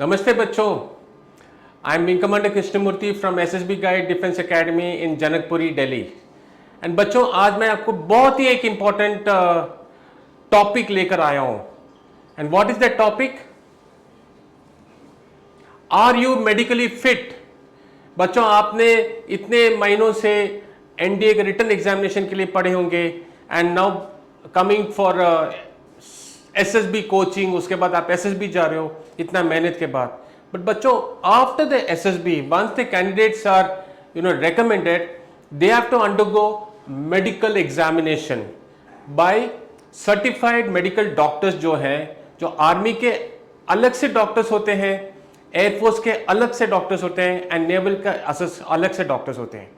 नमस्ते बच्चों, I am wing commander Krishnamurthy from SSB guide defence academy in Janakpuri Delhi. And बच्चों, आज मैं आपको बहुत ही एक इंपॉर्टेंट टॉपिक लेकर आया हूं। And what is that topic? Are you medically fit? बच्चों, आपने इतने महीनों से एनडीए के रिटन एग्जामिनेशन के लिए पढ़े होंगे and now coming for SSB coaching, उसके बाद आप एसएसबी जा रहे हो इतना मेहनत के बाद। बट बच्चों, after the SSB once the candidates are recommended, they have to undergo medical examination by certified medical doctors जो हैं, जो आर्मी के अलग से डॉक्टर्स होते हैं, एयरफोर्स के अलग से डॉक्टर्स होते हैं एंड नेवल का अलग से डॉक्टर्स होते हैं।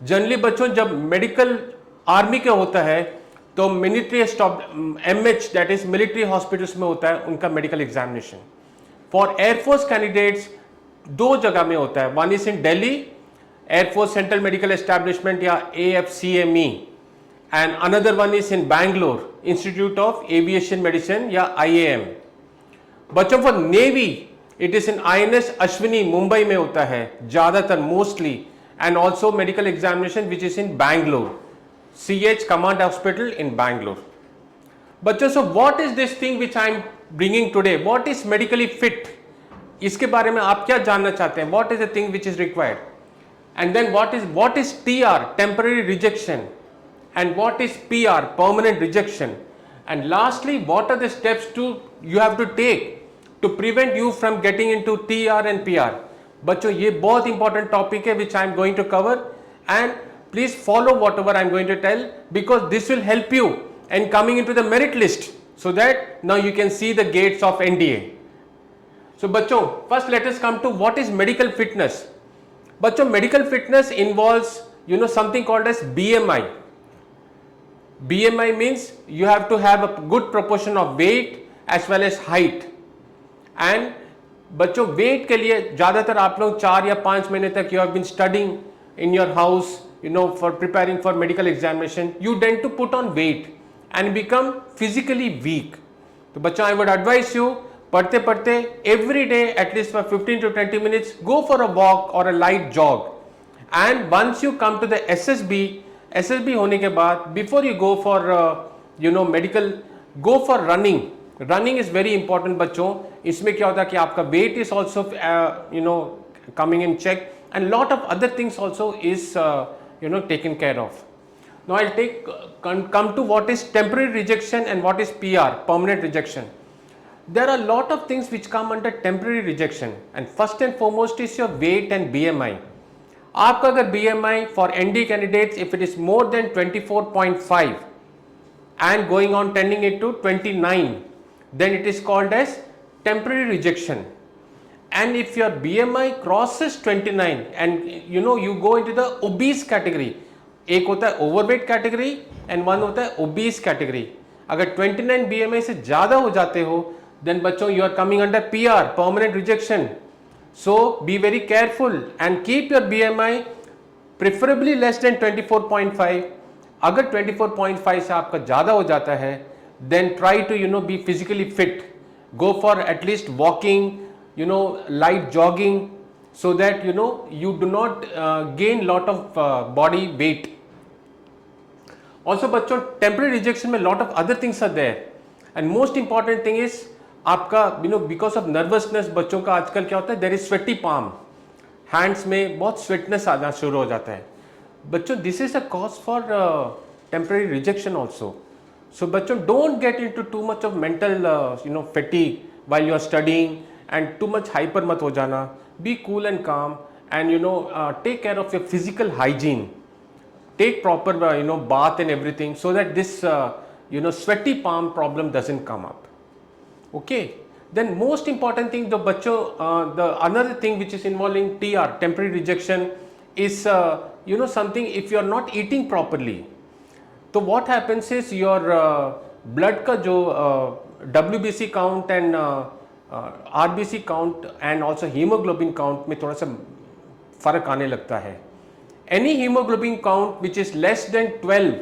जनरली बच्चों, जब मेडिकल आर्मी के होता है तो military MH that is military hospitals में होता है उनका medical examination. For air force candidates दो जगह में होता है, one is in Delhi air force central medical establishment या AFCME, and another one is in Bangalore institute of aviation medicine या IAM। बच्चों, for navy it is in INS Ashwini, Mumbai में होता है ज्यादातर mostly, and also medical examination which is in Bangalore, CH command hospital in Bangalore. बच्चों, so what is this thing which I am bringing today? What is medically fit? इसके बारे में आप क्या जानना चाहते हैं? What is the thing which is required? And then what is TR, temporary rejection, and what is PR, permanent rejection, and lastly what are the steps you have to take to prevent you from getting into TR and PR? बच्चों, ये बहुत important topic है which I am going to cover, and please follow whatever I am going to tell because this will help you in coming into the merit list so that now you can see the gates of NDA. So बच्चों, first let us come to what is medical fitness. बच्चों, medical fitness involves something called as BMI. BMI means you have to have a good proportion of weight as well as height. And बच्चों, weight के लिए ज्यादातर आप लोग 4 या 5 महीने तक you have been studying in your house for preparing for medical examination, you tend to put on weight and become physically weak. तो बच्चों, आई वुड एडवाइस यू, पढ़ते पढ़ते every day at least for 15 to 20 minutes go for a walk और a light jog. And once you come to the SSB होने के बाद before you go for medical, go for running. Running is very important बच्चों। इसमें क्या होता है कि आपका weight is also coming in check and lot of other things also is taken care of. Now I take come to what is temporary rejection and what is PR, permanent rejection. There are a lot of things which come under temporary rejection, and first and foremost is your weight and BMI. आपका अगर BMI for ND candidates if it is more than 24.5 and going on tending it to 29, then it is called as temporary rejection. And if your BMI crosses 29 and you go into the obese category, एक होता है overweight category and one होता है obese category. अगर 29 BMI से ज़्यादा हो जाते हो then बच्चों you are coming under PR, permanent rejection. So be very careful and keep your BMI preferably less than 24.5. अगर 24.5 से आपका ज़्यादा हो जाता है then try to be physically fit. Go for at least walking, light jogging so that you do not gain lot of body weight. Also बच्चों, temporary rejection में lot of other things are there and most important thing is आपका because of nervousness बच्चों का आजकल क्या होता है, there is sweaty palm, hands में बहुत स्वेटनेस आना शुरू हो जाता है बच्चों। This is a cause for temporary rejection also. So बच्चों, don't get into too much of mental fatigue while you are studying and too much hyper मत हो जाना। Be cool and calm and take care of your physical hygiene, take proper bath and everything so that this sweaty palm problem doesn't come up. Okay, then most important thing the bachcho, the another thing which is involving TR, temporary rejection, is something if you are not eating properly. So what happens is your blood ka jo WBC count and RBC count and also hemoglobin count में थोड़ा सा फर्क आने लगता है। Any hemoglobin count which is less than 12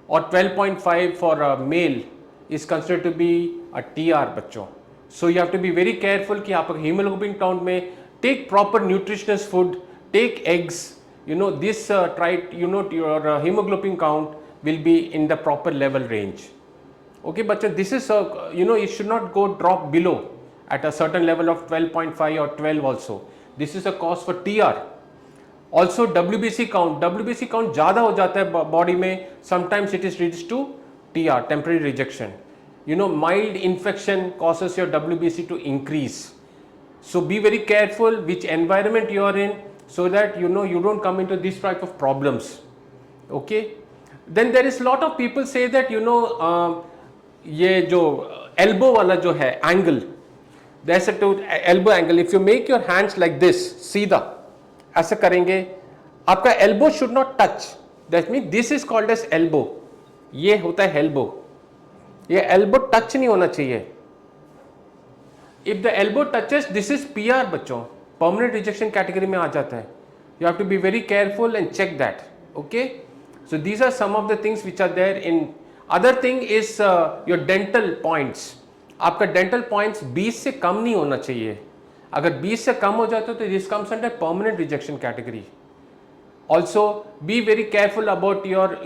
or 12.5 for a male is considered to be a TR बच्चों। So you have to be very careful कि आप hemoglobin count में take proper nutritious food, take eggs, this your hemoglobin count will be in the proper level range. Okay bachcho, this is it should not go drop below at a certain level of 12.5 or 12 also. This is a cause for TR. Also WBC count ज़्यादा हो जाता है body में, sometimes it is reached to TR, temporary rejection. Mild infection causes your WBC to increase. So be very careful which environment you are in, so that you don't come into this type of problems. Okay. Then there is lot of people say that ये जो elbow वाला जो है angle, there's a elbow angle. If you make your hands like this, सीधा ऐसा करेंगे, आपका elbow should not touch. That means this is called as elbow. ये होता है elbow. ये elbow touch नहीं होना चाहिए. If the elbow touches, this is PR बच्चों, permanent rejection category में आ जाता है. You have to be very careful and check that. Okay. So these are some of the things which are there in. Other thing is your dental points. आपका dental points 20 से कम नहीं होना चाहिए. अगर 20 से कम हो जाता है तो this comes under permanent rejection category. Also be very careful about your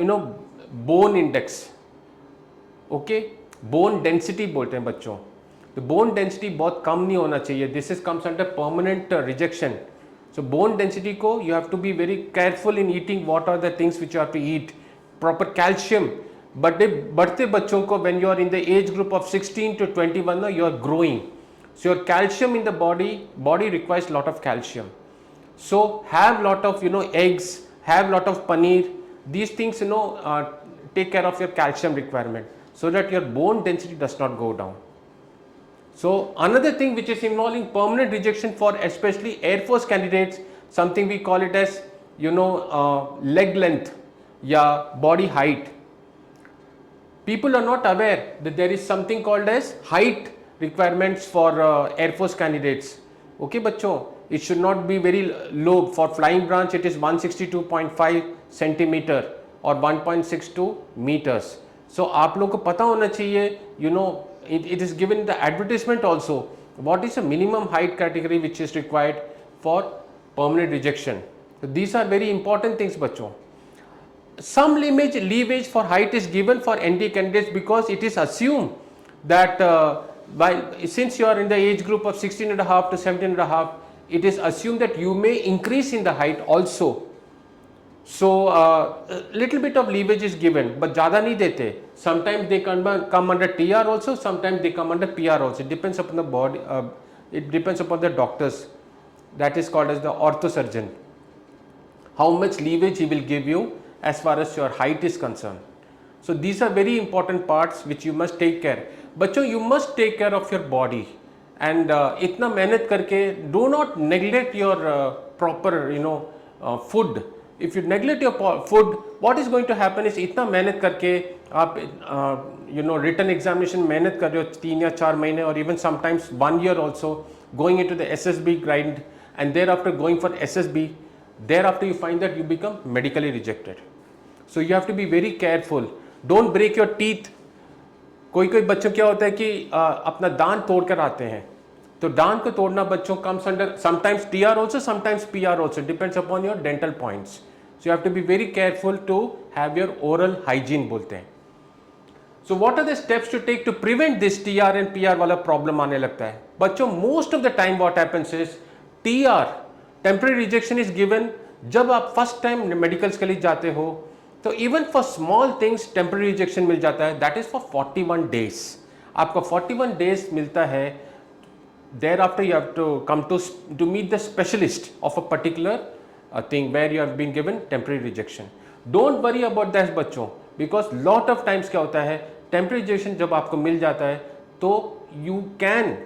bone index. Okay, bone density बोलते हैं बच्चों. तो bone density बहुत कम नहीं होना चाहिए. This is comes under permanent rejection. So bone density को you have to be very careful in eating. What are the things which you have to eat? Proper calcium. बढ़ते बच्चों को when you are in the age group of 16 to 21, you are growing. So your calcium in the body requires lot of calcium. So have lot of eggs, have lot of paneer. These things take care of your calcium requirement, so that your bone density does not go down. So another thing which is involving permanent rejection for especially Air Force candidates, something we call it as leg length या body height. People are not aware that there is something called as height requirements for Air Force candidates. Okay बच्चों, it should not be very low. For flying branch it is 162.5 centimeter or 1.62 meters. So आप लोग को पता होना चाहिए, it is given in the advertisement also, what is the minimum height category which is required for permanent rejection. So these are very important things बच्चों. Some leewage for height is given for ND candidates because it is assumed that since you are in the age group of 16.5 to 17.5, it is assumed that you may increase in the height also. So little bit of leewage is given, but ज़्यादा नहीं देते. Sometimes they come under TR also, sometimes they come under PR also. It depends upon the body. It depends upon the doctors. That is called as the orthosurgeon. How much leewage he will give you as far as your height is concerned. So these are very important parts which you must take care. बच्चों, you must take care of your body and इतना मेहनत करके do not neglect your proper food. If you neglect your food, what is going to happen is इतना मेहनत करके आप written examination मेहनत कर रहे हो 3 या 4 महीने or even sometimes 1 year also, going into the SSB grind and thereafter going for SSB, thereafter you find that you become medically rejected. So you have to be very careful. Don't break your teeth. कोई बच्चों क्या होता है कि अपना दांत तोड़ कर आते हैं, तो दांत को तोड़ना बच्चों comes under sometimes TR also, sometimes PR also, depends upon your dental points. So you have to be very careful to have your oral hygiene बोलते हैं. So what are the steps to take to prevent this TR and PR वाला problem आने लगता है बच्चों? Most of the time what happens is TR, temporary rejection is given जब आप first time medicals के लिए जाते हो, तो even for small things temporary rejection मिल जाता है. That is for 41 days. आपका 41 days मिलता है. Thereafter you have to come to meet the specialist of a particular thing where you have been given temporary rejection. Don't worry about that बच्चों, because lot of times क्या होता है, temporary rejection जब आपको मिल जाता है तो you can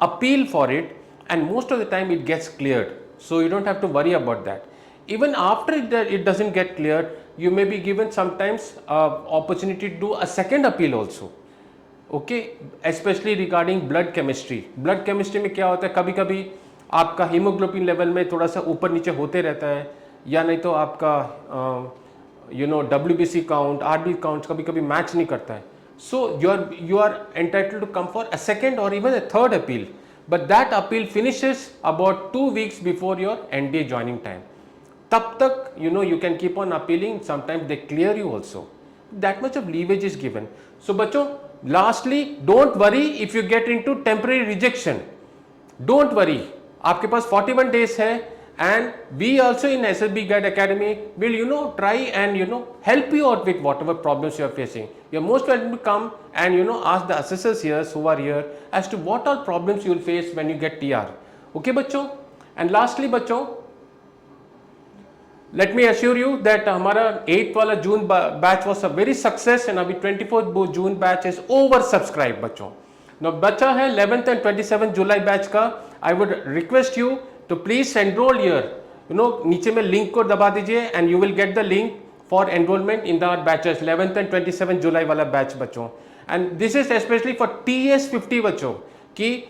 appeal for it and most of the time it gets cleared. So you don't have to worry about that. Even after it doesn't get cleared, you may be given sometimes opportunity to do a second appeal also. Okay, especially regarding blood chemistry. Blood chemistry में क्या होता है, कभी कभी आपका haemoglobin level में थोड़ा सा ऊपर नीचे होते रहता है, या नहीं तो आपका WBC काउंट, RB काउंट कभी कभी मैच नहीं करता है. So you are entitled to come for a second or even a third appeal, but that appeal finishes about 2 weeks before your NDA joining time. तब तक you can keep on appealing. Sometimes they clear you also. That much of leverage is given. So बच्चों, lastly, don't worry if you get into temporary rejection. Don't worry, आपके पास 41 days है, and we also in SSB Guide Academy will try and help you out with whatever problems you are facing. You are most welcome to come and ask the assessors here who are here as to what all problems you will face when you get TR. Okay बच्चों. And lastly बच्चों, let me assure you that हमारा 8th वाला June batch was a very success, and अभी 24th June batch is oversubscribed बच्चों. Now बच्चा है 11th and 27th जुलाई batch का. I would request you to please enroll here. नीचे में लिंक को दबा दीजिए and you will get the link for enrollment in the batches 11th and 27th जुलाई वाला बैच बच्चों. And this is especially for TS50 बच्चों कि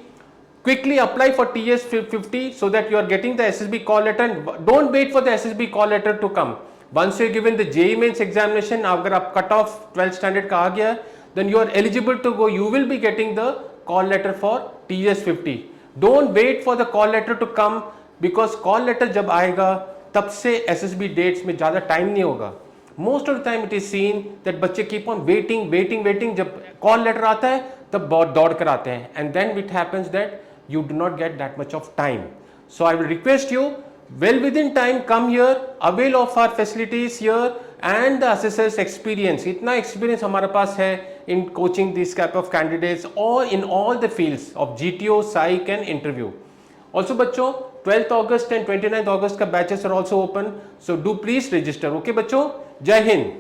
quickly apply for TS50 so that you are getting the SSB call letter, and don't wait for the SSB call letter to come. Once you are given the JEE Mains examination, अगर आप cut off 12th standard का आ गया, then you are eligible to go. You will be getting the call letter for TS50. Don't wait for the call letter to come, because call letter जब आएगा तब से SSB dates में ज़्यादा time नहीं होगा. Most of the time it is seen that बच्चे keep on waiting. जब call letter आता है तब बहुत दौड़ कर आते हैं, and then it happens that you do not get that much of time. So I will request you, well within time, come here, avail of our facilities here and the assessors experience. इतना experience हमारे पास है in coaching these type of candidates or in all the fields of GTO, psych and interview. Also बच्चों, 12th August and 29th August का batches are also open, so do please register. Okay बच्चों, जय हिंद.